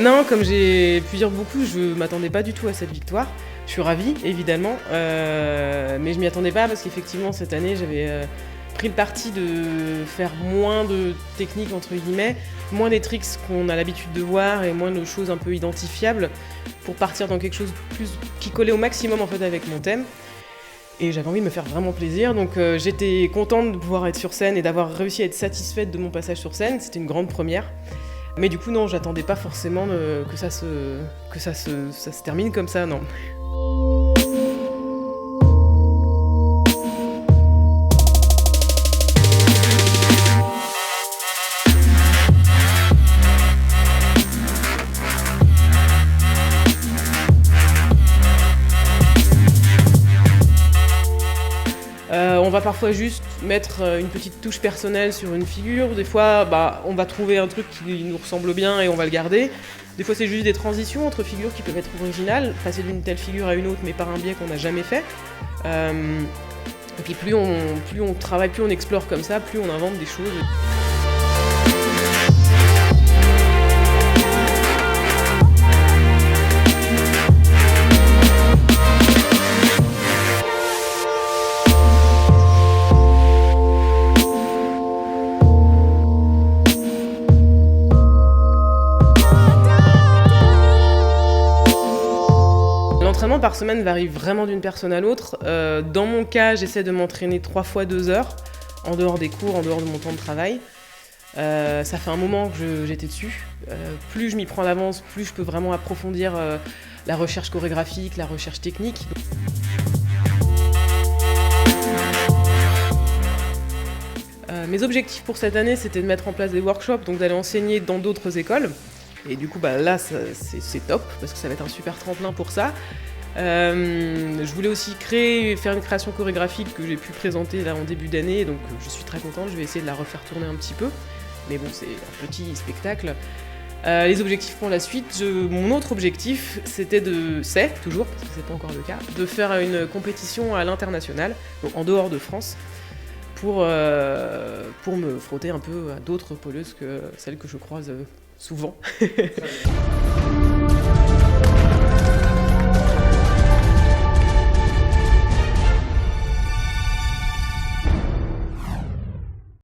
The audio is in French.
Non, comme j'ai pu dire beaucoup, je m'attendais pas du tout à cette victoire. Je suis ravie, évidemment, mais je m'y attendais pas parce qu'effectivement, cette année, j'avais pris le parti de faire moins de techniques, entre guillemets, moins des tricks qu'on a l'habitude de voir et moins de choses un peu identifiables pour partir dans quelque chose de plus qui collait au maximum en fait avec mon thème. Et j'avais envie de me faire vraiment plaisir, donc j'étais contente de pouvoir être sur scène et d'avoir réussi à être satisfaite de mon passage sur scène. C'était une grande première. Mais du coup, non, j'attendais pas forcément que ça se termine comme ça, non. On va parfois juste mettre une petite touche personnelle sur une figure. Des fois, on va trouver un truc qui nous ressemble bien et on va le garder. Des fois, c'est juste des transitions entre figures qui peuvent être originales, passer d'une telle figure à une autre, mais par un biais qu'on n'a jamais fait. Et puis plus on travaille, plus on explore comme ça, plus on invente des choses. L'entraînement par semaine varie vraiment d'une personne à l'autre. Dans mon cas, j'essaie de m'entraîner 3 fois 2 heures, en dehors des cours, en dehors de mon temps de travail. Ça fait un moment que j'étais dessus. Plus je m'y prends à l'avance, plus je peux vraiment approfondir la recherche chorégraphique, la recherche technique. Mes objectifs pour cette année, c'était de mettre en place des workshops, donc d'aller enseigner dans d'autres écoles. Et du coup, là, c'est top, parce que ça va être un super tremplin pour ça. Je voulais aussi faire une création chorégraphique que j'ai pu présenter là en début d'année, donc je suis très contente, je vais essayer de la refaire tourner un petit peu. Mais bon, c'est un petit spectacle. Les objectifs pour la suite, mon autre objectif, c'est toujours, parce que c'est pas encore le cas, de faire une compétition à l'international, donc en dehors de France, pour me frotter un peu à d'autres poleuses que celles que je croise souvent.